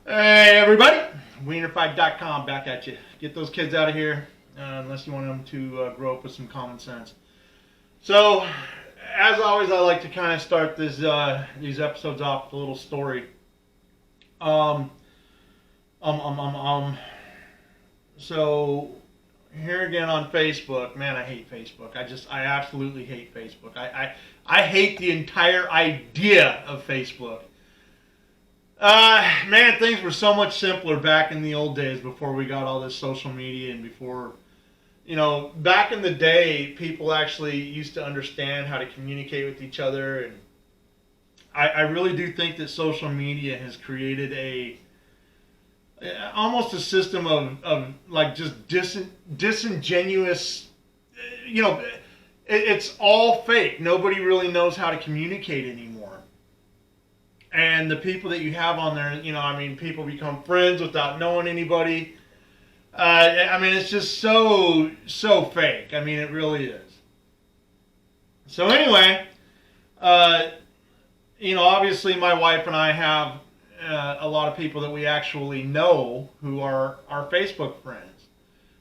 Hey everybody, Wienerfight.com back at you. Get those kids out of here, unless you want them to grow up with some common sense. So, as always, I like to kind of start these episodes off with a little story. Um, um, um, um, um. So here again on Facebook, man, I hate Facebook. I absolutely hate Facebook. I hate the entire idea of Facebook. Man, things were so much simpler back in the old days before we got all this social media and before, back in the day, people actually used to understand how to communicate with each other. And I really do think that social media has created almost a system of like just disingenuous, it's all fake. Nobody really knows how to communicate anymore. And the people that you have on there, people become friends without knowing anybody. It's just so fake. It really is. So anyway, obviously my wife and I have a lot of people that we actually know who are our Facebook friends.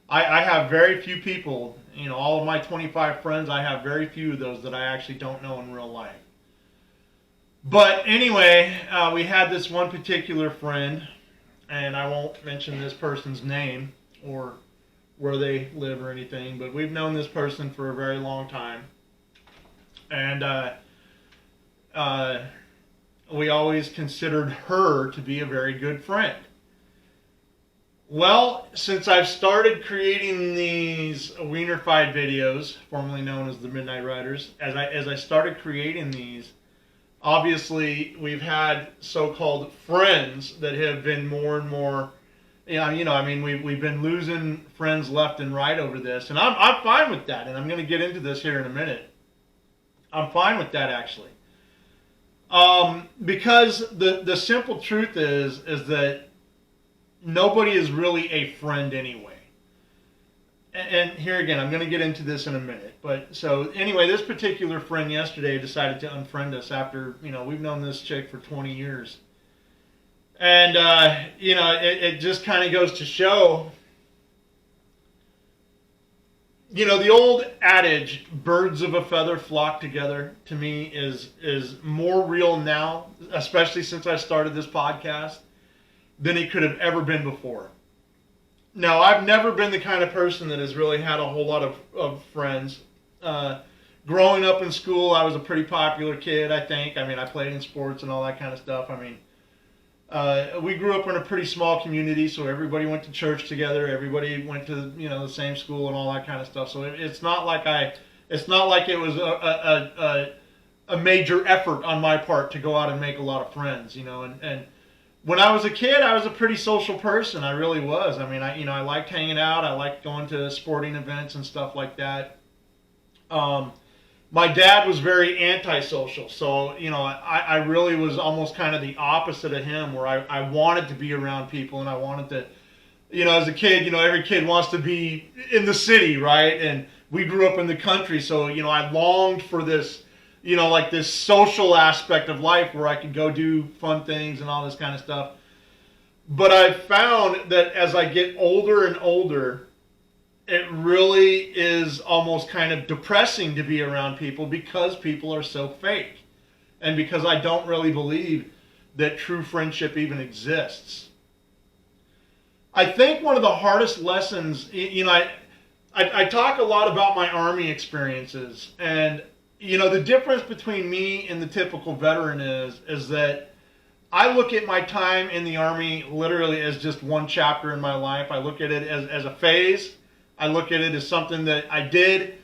I have very few people, all of my 25 friends, I have very few of those that I actually don't know in real life. But anyway, we had this one particular friend, and I won't mention this person's name or where they live or anything, but we've known this person for a very long time. And we always considered her to be a very good friend. Well, since I've started creating these Wiener Fight videos, formerly known as the Midnight Riders, as I started creating these, obviously we've had so-called friends that have been more and more, we've been losing friends left and right over this, and I'm fine with that, and I'm going to get into this here in a minute. I'm fine with that, actually. Because the simple truth is that nobody is really a friend anyway. And here again, I'm going to get into this in a minute. But so anyway, this particular friend yesterday decided to unfriend us after, we've known this chick for 20 years. And, it just kind of goes to show, the old adage, birds of a feather flock together, to me is more real now, especially since I started this podcast, than it could have ever been before. Now, I've never been the kind of person that has really had a whole lot of friends. Growing up in school, I was a pretty popular kid, I think. I played in sports and all that kind of stuff. We grew up in a pretty small community, so everybody went to church together. Everybody went to the same school and all that kind of stuff. So it's not like it was a major effort on my part to go out and make a lot of friends, and when I was a kid, I was a pretty social person. I really was. I liked hanging out. I liked going to sporting events and stuff like that. My dad was very antisocial, so I really was almost kind of the opposite of him, where I wanted to be around people and I wanted to, as a kid, every kid wants to be in the city, right? And we grew up in the country, so I longed for this. Like this social aspect of life where I could go do fun things and all this kind of stuff. But I've found that as I get older and older, it really is almost kind of depressing to be around people because people are so fake. And because I don't really believe that true friendship even exists. I think one of the hardest lessons, I talk a lot about my Army experiences, and the difference between me and the typical veteran is that I look at my time in the Army literally as just one chapter in my life. I look at it as a phase. I look at it as something that I did,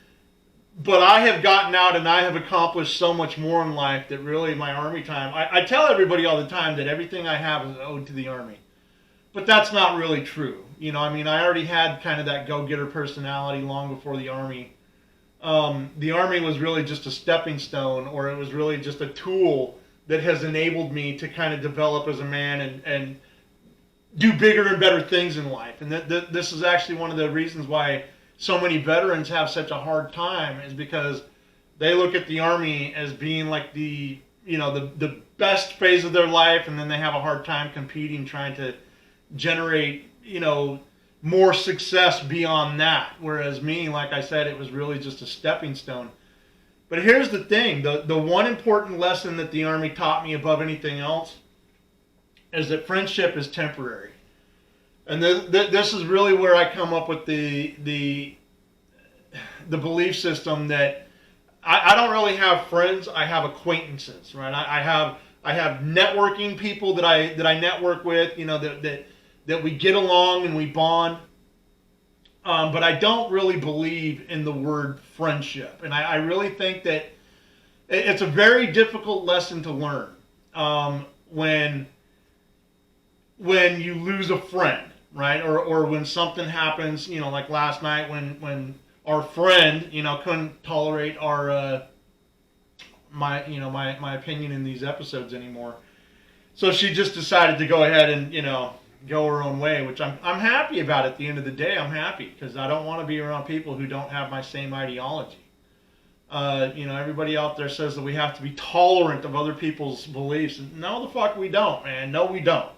but I have gotten out and I have accomplished so much more in life that really my Army time, I tell everybody all the time that everything I have is owed to the Army. But that's not really true. I already had kind of that go-getter personality long before the Army. The Army was really just a stepping stone, or it was really just a tool that has enabled me to kind of develop as a man and do bigger and better things in life. And this is actually one of the reasons why so many veterans have such a hard time, is because they look at the Army as being like the best phase of their life, and then they have a hard time competing, trying to generate, more success beyond that. Whereas me, like I said, it was really just a stepping stone. But here's the thing, the one important lesson that the Army taught me above anything else is that friendship is temporary. And this is really where I come up with the belief system that I don't really have friends, I have acquaintances, right? I have networking people that I network with, that we get along and we bond. But I don't really believe in the word friendship. And I really think that it's a very difficult lesson to learn when you lose a friend, right? Or when something happens, like last night when our friend, couldn't tolerate our my opinion in these episodes anymore. So she just decided to go ahead and, go her own way, which I'm happy about. At the end of the day, I'm happy because I don't want to be around people who don't have my same ideology. Everybody out there says that we have to be tolerant of other people's beliefs. And no, the fuck we don't, man. No, we don't.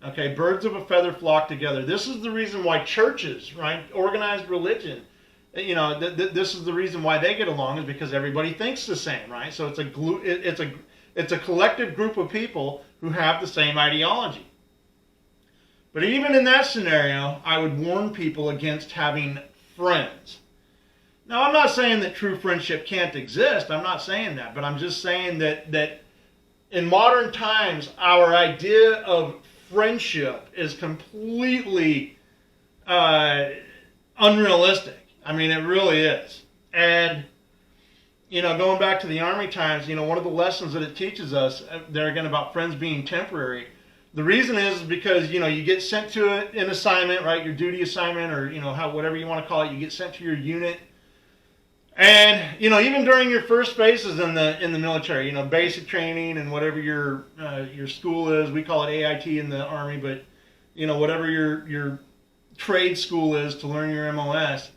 Okay, birds of a feather flock together. This is the reason why churches, right, organized religion, this is the reason why they get along, is because everybody thinks the same, right? So it's a collective group of people who have the same ideology. But even in that scenario, I would warn people against having friends. Now, I'm not saying that true friendship can't exist. I'm not saying that. But I'm just saying that in modern times, our idea of friendship is completely unrealistic. I mean, it really is. And, going back to the Army times, one of the lessons that it teaches us, there again about friends being temporary, the reason is because, you get sent to an assignment, right? Your duty assignment, or, whatever you want to call it, you get sent to your unit. And, even during your first phases in the military, basic training and whatever your school is, we call it AIT in the Army, but, whatever your trade school is to learn your MOS.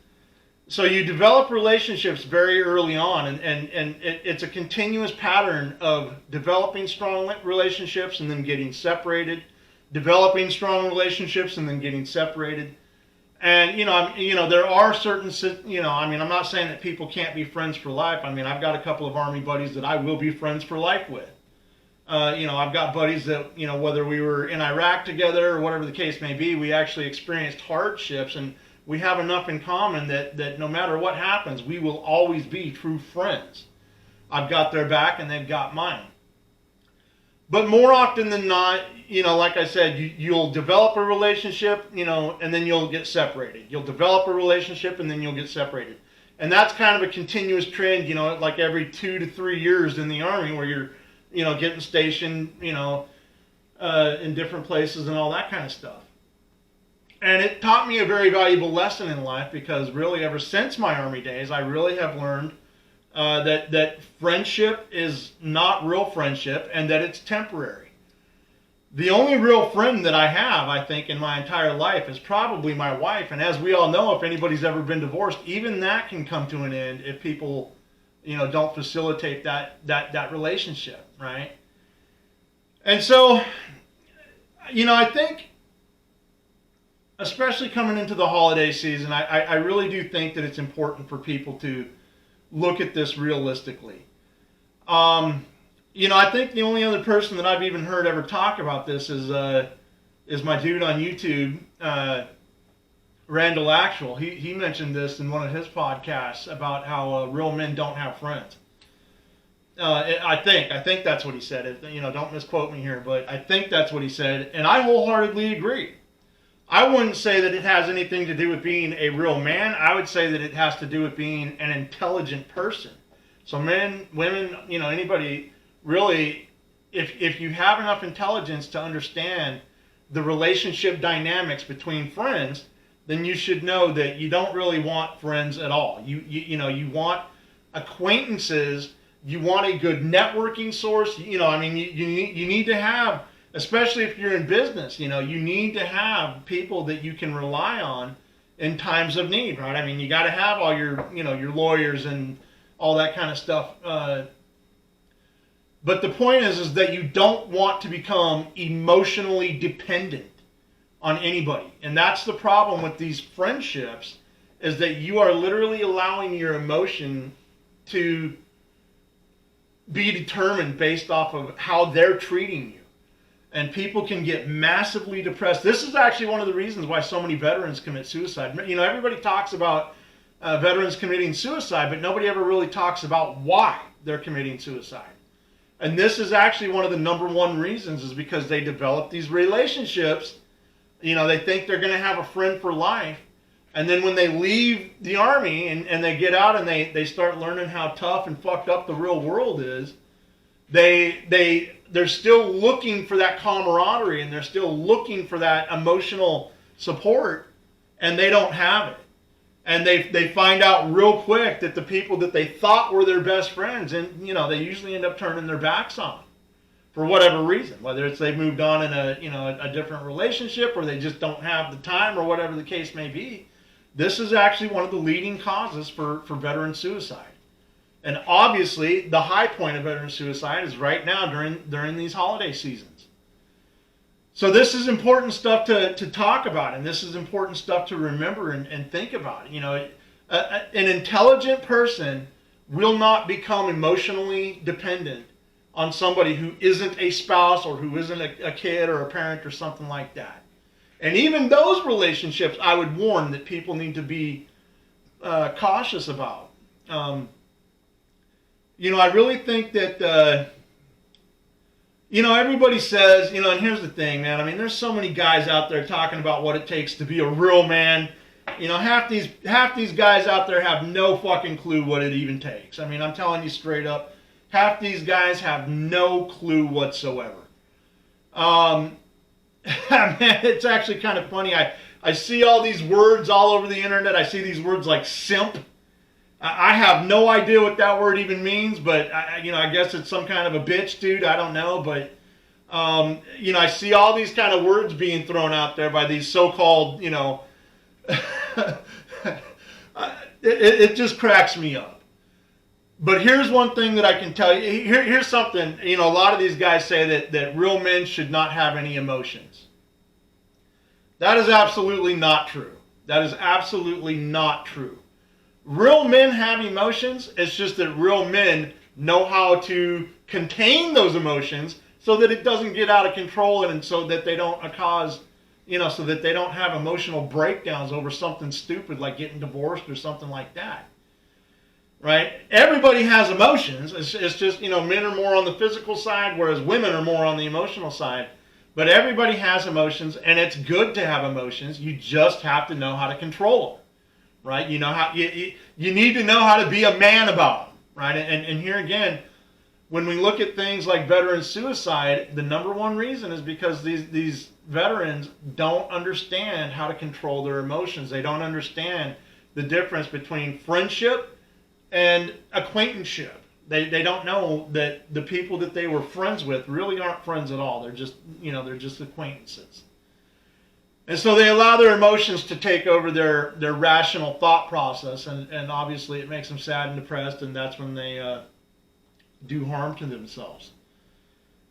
So you develop relationships very early on, and it's a continuous pattern of developing strong relationships and then getting separated, developing strong relationships and then getting separated. And, there are certain, I'm not saying that people can't be friends for life. I mean, I've got a couple of Army buddies that I will be friends for life with. I've got buddies that, whether we were in Iraq together or whatever the case may be, we actually experienced hardships, and we have enough in common that no matter what happens, we will always be true friends. I've got their back and they've got mine. But more often than not, like I said, you'll develop a relationship, and then you'll get separated. You'll develop a relationship and then you'll get separated. And that's kind of a continuous trend, like every 2 to 3 years in the Army, where you're, getting stationed, in different places and all that kind of stuff. And it taught me a very valuable lesson in life, because really ever since my Army days, I really have learned that friendship is not real friendship, and that it's temporary. The only real friend that I have, I think, in my entire life is probably my wife. And as we all know, if anybody's ever been divorced, even that can come to an end if people, don't facilitate that relationship, right? And so, I think, especially coming into the holiday season, I really do think that it's important for people to look at this realistically. I think the only other person that I've even heard ever talk about this is my dude on YouTube, Randall Actual. He mentioned this in one of his podcasts about how real men don't have friends. I think that's what he said. Don't misquote me here, but I think that's what he said, and I wholeheartedly agree. I wouldn't say that it has anything to do with being a real man. I would say that it has to do with being an intelligent person. So men, women, anybody, really, if you have enough intelligence to understand the relationship dynamics between friends, then you should know that you don't really want friends at all. You want acquaintances. You want a good networking source. You need to have, especially if you're in business, you need to have people that you can rely on in times of need, right? I mean, you got to have all your, your lawyers and all that kind of stuff But the point is that you don't want to become emotionally dependent on anybody. And that's the problem with these friendships, is that you are literally allowing your emotion to be determined based off of how they're treating you. And people can get massively depressed. This is actually one of the reasons why so many veterans commit suicide. You know, everybody talks about veterans committing suicide, but nobody ever really talks about why they're committing suicide. And this is actually one of the number one reasons, is because they develop these relationships. You know, they think they're going to have a friend for life. And then when they leave the Army and they get out and they start learning how tough and fucked up the real world is, they're still looking for that camaraderie, and they're still looking for that emotional support, and they don't have it. And they find out real quick that the people that they thought were their best friends, and you know, they usually end up turning their backs on them for whatever reason, whether it's they've moved on in a different relationship, or they just don't have the time, or whatever the case may be. This is actually one of the leading causes for veteran suicide. And obviously, the high point of veteran suicide is right now during these holiday seasons. So this is important stuff to talk about, and this is important stuff to remember and think about. You know, an intelligent person will not become emotionally dependent on somebody who isn't a spouse, or who isn't a kid or a parent or something like that. And even those relationships, I would warn that people need to be cautious about. You know, I really think that, you know, everybody says, you know, and here's the thing, man. I mean, there's so many guys out there talking about what it takes to be a real man. You know, half these guys out there have no fucking clue what it even takes. I mean, I'm telling you straight up, half these guys have no clue whatsoever. Man, it's actually kind of funny. I see all these words all over the internet. I see these words like simp. I have no idea what that word even means, but I guess it's some kind of a bitch, dude. I don't know, but you know, I see all these kind of words being thrown out there by these so-called, you know, it just cracks me up. But here's one thing that I can tell you. Here's something. You know, a lot of these guys say that real men should not have any emotions. That is absolutely not true. That is absolutely not true. Real men have emotions. It's just that real men know how to contain those emotions so that it doesn't get out of control, and so that they don't cause, you know, so that they don't have emotional breakdowns over something stupid like getting divorced or something like that. Right? Everybody has emotions. It's just, you know, men are more on the physical side, whereas women are more on the emotional side. But everybody has emotions, and it's good to have emotions. You just have to know how to control them. Right? You know how you need to know how to be a man about them. Right? And here again, when we look at things like veteran suicide, the number one reason is because these veterans don't understand how to control their emotions. They don't understand the difference between friendship and acquaintanceship. They don't know that the people that they were friends with really aren't friends at all. They're just, you know, they're just acquaintances. And so they allow their emotions to take over their rational thought process, and obviously it makes them sad and depressed, and that's when they do harm to themselves.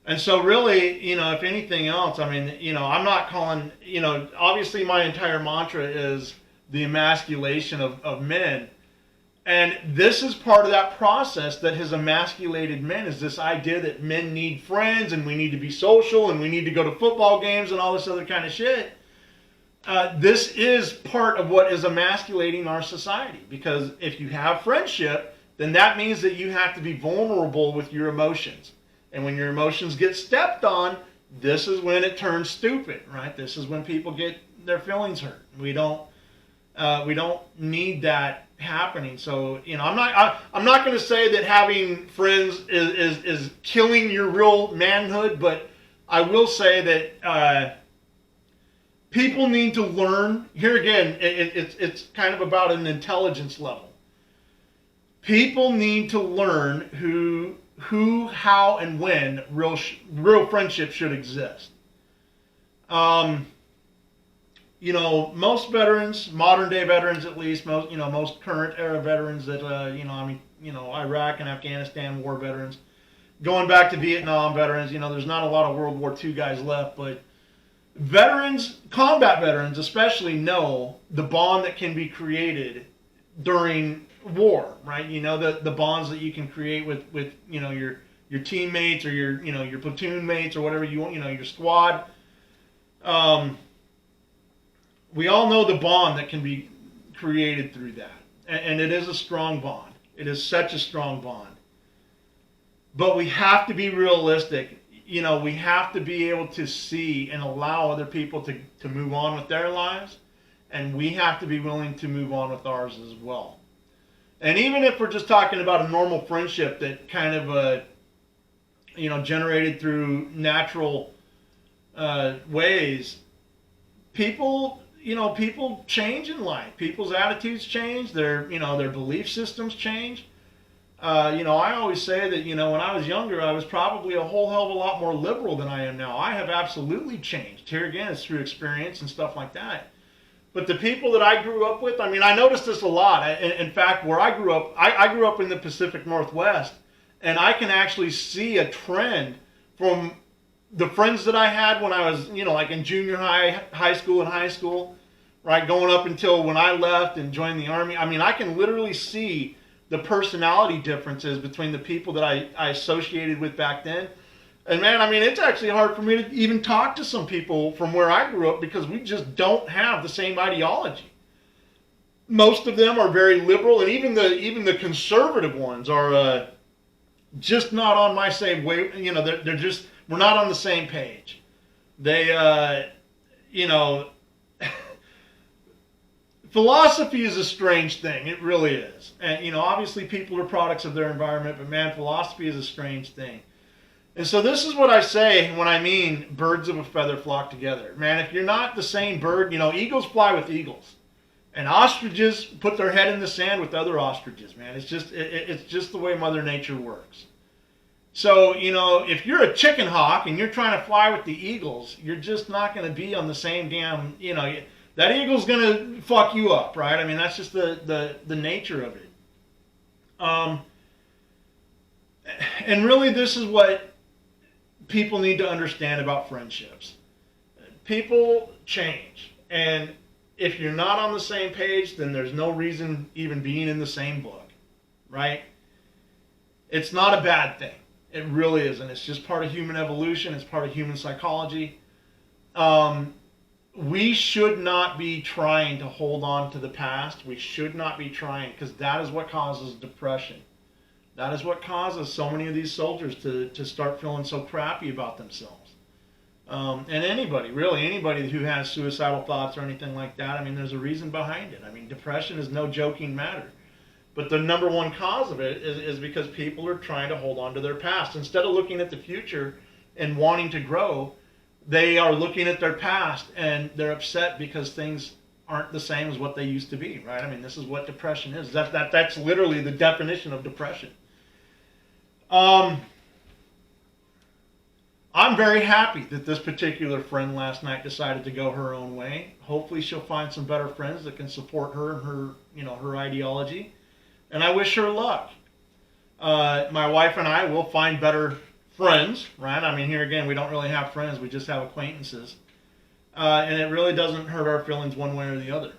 And so really, you know, if anything else, I mean, you know, I'm not calling, you know, obviously my entire mantra is the emasculation of men. And this is part of that process that has emasculated men, is this idea that men need friends, and we need to be social, and we need to go to football games and all this other kind of shit. This is part of what is emasculating our society, because if you have friendship, then that means that you have to be vulnerable with your emotions. And when your emotions get stepped on, this is when it turns stupid, right? This is when people get their feelings hurt. We don't need that happening. So, you know, I'm not going to say that having friends is killing your real manhood, but I will say that people need to learn. Here again, it's kind of about an intelligence level. People need to learn who, how, and when real friendship should exist. You know, most veterans, modern day veterans at least, most current era veterans that, Iraq and Afghanistan war veterans, going back to Vietnam veterans, there's not a lot of World War II guys left, but veterans, combat veterans especially, know the bond that can be created during war, right? The bonds that you can create with your teammates or your platoon mates or whatever you want, your squad. We all know the bond that can be created through that. And it is a strong bond. It is such a strong bond. But we have to be realistic. We have to be able to see and allow other people to move on with their lives. And we have to be willing to move on with ours as well. And even if we're just talking about a normal friendship that kind of, generated through natural ways, people change in life. People's attitudes change. Their belief systems change. I always say that, when I was younger, I was probably a whole hell of a lot more liberal than I am now. I have absolutely changed. Here again, it's through experience and stuff like that. But the people that I grew up with, I noticed this a lot. In fact, where I grew up, I grew up in the Pacific Northwest, and I can actually see a trend from the friends that I had when I was, like in junior high school and high school, right, going up until when I left and joined the Army. I can literally see the personality differences between the people that I associated with back then. And man, it's actually hard for me to even talk to some people from where I grew up because we just don't have the same ideology. Most of them are very liberal, and even the conservative ones are just not on my same way. They're just, we're not on the same page. They, philosophy is a strange thing. It really is. And, obviously people are products of their environment, but man, philosophy is a strange thing. And so this is what I say when I mean birds of a feather flock together. Man, if you're not the same bird, eagles fly with eagles. And ostriches put their head in the sand with other ostriches, man. It's just the way Mother Nature works. So, if you're a chicken hawk and you're trying to fly with the eagles, you're just not going to be on the same damn, that eagle's going to fuck you up, right? That's just the nature of it. And really this is what people need to understand about friendships. People change. And if you're not on the same page, then there's no reason even being in the same book, right? It's not a bad thing. It really isn't. It's just part of human evolution. It's part of human psychology. We should not be trying to hold on to the past. We should not be trying, because that is what causes depression. That is what causes so many of these soldiers to start feeling so crappy about themselves. And anybody who has suicidal thoughts or anything like that, there's a reason behind it. Depression is no joking matter. But the number one cause of it is because people are trying to hold on to their past. Instead of looking at the future and wanting to grow, they are looking at their past and they're upset because things aren't the same as what they used to be, right? This is what depression is. That's literally the definition of depression. I'm very happy that this particular friend last night decided to go her own way. Hopefully she'll find some better friends that can support her and her ideology. And I wish her luck. My wife and I will find better friends, right? Here again, we don't really have friends. We just have acquaintances. And it really doesn't hurt our feelings one way or the other.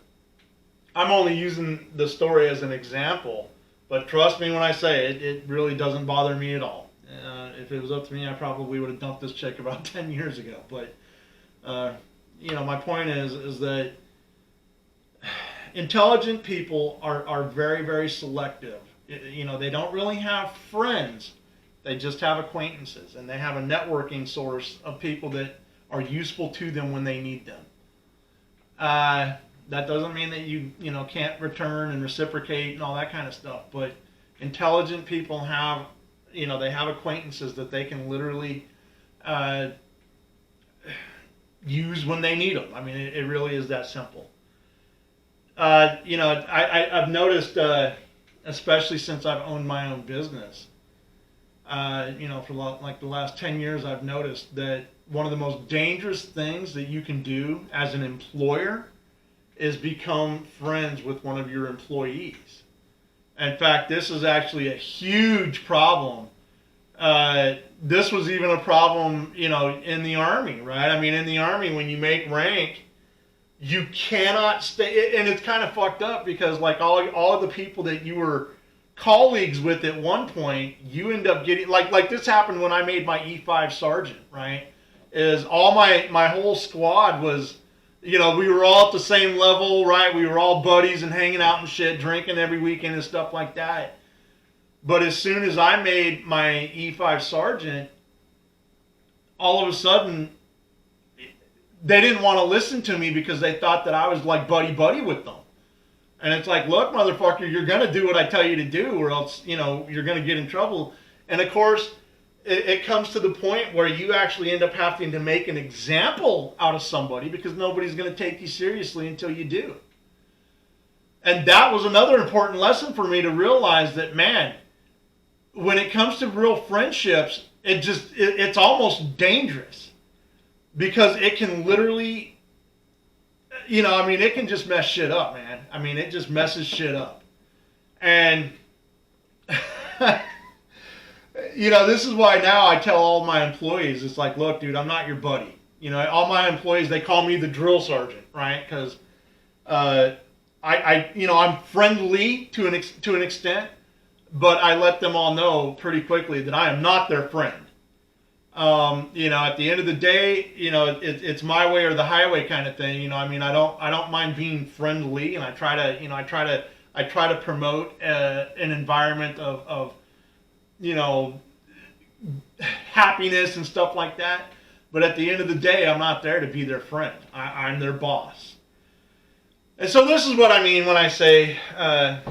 I'm only using the story as an example, but trust me when I say it really doesn't bother me at all. If it was up to me, I probably would have dumped this chick about 10 years ago. But, my point is that intelligent people are very, very selective. They don't really have friends. They just have acquaintances, and they have a networking source of people that are useful to them when they need them. That doesn't mean that you can't return and reciprocate and all that kind of stuff. But intelligent people have, they have acquaintances that they can literally use when they need them. It really is that simple. I've noticed, especially since I've owned my own business, for like the last 10 years, I've noticed that one of the most dangerous things that you can do as an employer is become friends with one of your employees. In fact, this is actually a huge problem This was even a problem, in the Army, right? I mean, in the Army, when you make rank, you cannot stay, and it's kind of fucked up because like all of the people that you were colleagues with at one point, you end up getting like this happened when I made my E5 sergeant, right? Is all my whole squad was, we were all at the same level, right? We were all buddies and hanging out and shit, drinking every weekend and stuff like that. But as soon as I made my E5 sergeant, all of a sudden, they didn't want to listen to me because they thought that I was like buddy with them. And it's like, look, motherfucker, you're going to do what I tell you to do or else, you're going to get in trouble. And of course, it comes to the point where you actually end up having to make an example out of somebody because nobody's going to take you seriously until you do. And that was another important lesson for me to realize that, man, when it comes to real friendships, it's almost dangerous because it can literally, it can just mess shit up, man. I mean, it just messes shit up. And, this is why now I tell all my employees, it's like, look, dude, I'm not your buddy. All my employees, they call me the drill sergeant, right? Because I'm friendly to an extent, but I let them all know pretty quickly that I am not their friend. At the end of the day, it's my way or the highway kind of thing. I don't mind being friendly, and I try to promote an environment of happiness and stuff like that. But at the end of the day, I'm not there to be their friend. I'm their boss. And so this is what I mean when I say, man,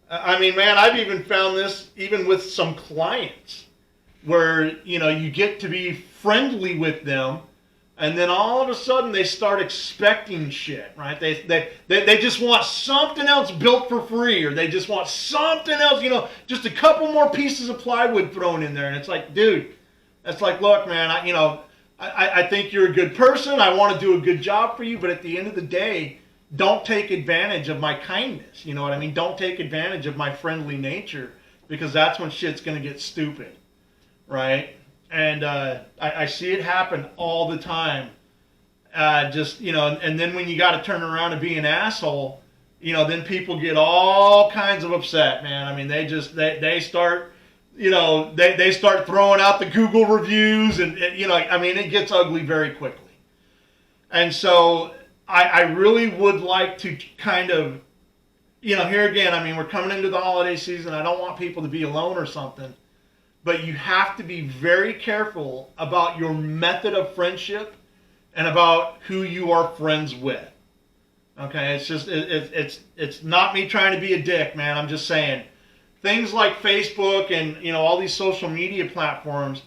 I've even found this even with some clients where, you get to be friendly with them and then all of a sudden they start expecting shit, right? They just want something else built for free or they just want something else, just a couple more pieces of plywood thrown in there. And it's like, dude, it's like, look, man, I think you're a good person. I want to do a good job for you. But at the end of the day, don't take advantage of my kindness. You know what I mean? Don't take advantage of my friendly nature because that's when shit's going to get stupid, right? And I see it happen all the time. And then when you got to turn around and be an asshole, then people get all kinds of upset, man. I mean, they start, they start throwing out the Google reviews and it gets ugly very quickly. And so I really would like to kind of, here again, we're coming into the holiday season. I don't want people to be alone or something. But you have to be very careful about your method of friendship and about who you are friends with. Okay, it's just it's not me trying to be a dick, man. I'm just saying things like Facebook and all these social media platforms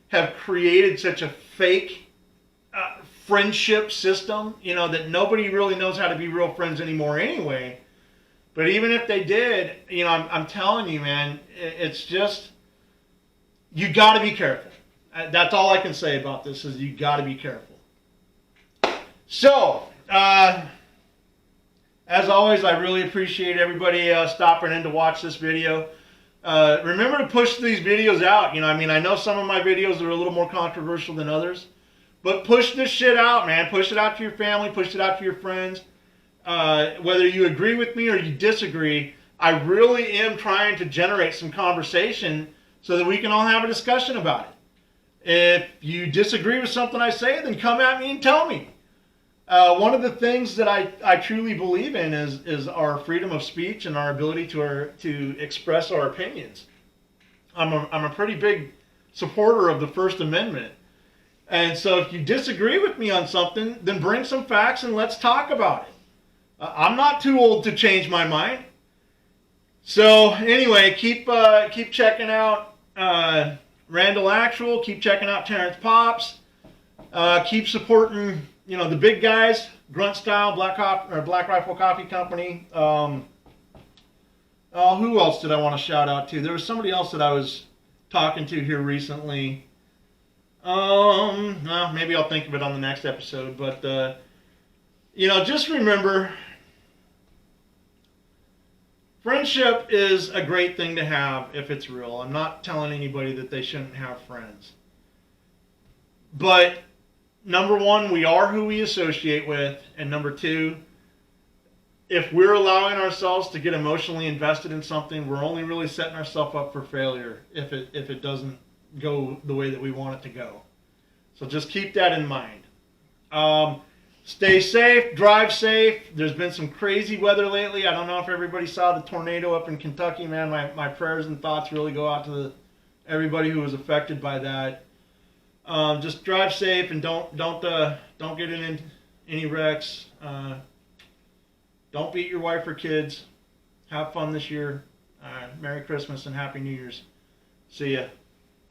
have created such a fake friendship system, that nobody really knows how to be real friends anymore anyway. But even if they did, I'm telling you, man, it's just. You got to be careful. That's all I can say about this is you got to be careful. So, as always, I really appreciate everybody stopping in to watch this video. Remember to push these videos out. I know some of my videos are a little more controversial than others. But push this shit out, man. Push it out to your family. Push it out to your friends. Whether you agree with me or you disagree, I really am trying to generate some conversation so that we can all have a discussion about it. If you disagree with something I say, then come at me and tell me. One of the things that I truly believe in is our freedom of speech and our ability to express our opinions. I'm a pretty big supporter of the First Amendment. And so if you disagree with me on something, then bring some facts and let's talk about it. I'm not too old to change my mind. So anyway, keep checking out Randall Actual. Keep checking out Terrence Pops. Keep supporting the big guys, Grunt Style, Black Rifle Coffee Company. Who else did I want to shout out to? There was somebody else that I was talking to here recently. Well, maybe I'll think of it on the next episode. But just remember, Friendship is a great thing to have if it's real. I'm not telling anybody that they shouldn't have friends. But number one, we are who we associate with. And number two, if we're allowing ourselves to get emotionally invested in something, we're only really setting ourselves up for failure if it doesn't go the way that we want it to go. So just keep that in mind. Stay safe, drive safe. There's been some crazy weather lately. I don't know if everybody saw the tornado up in Kentucky, man. My prayers and thoughts really go out to everybody who was affected by that. Just drive safe and don't get in any wrecks. Don't beat your wife or kids. Have fun this year. Merry Christmas and Happy New Year's. See ya.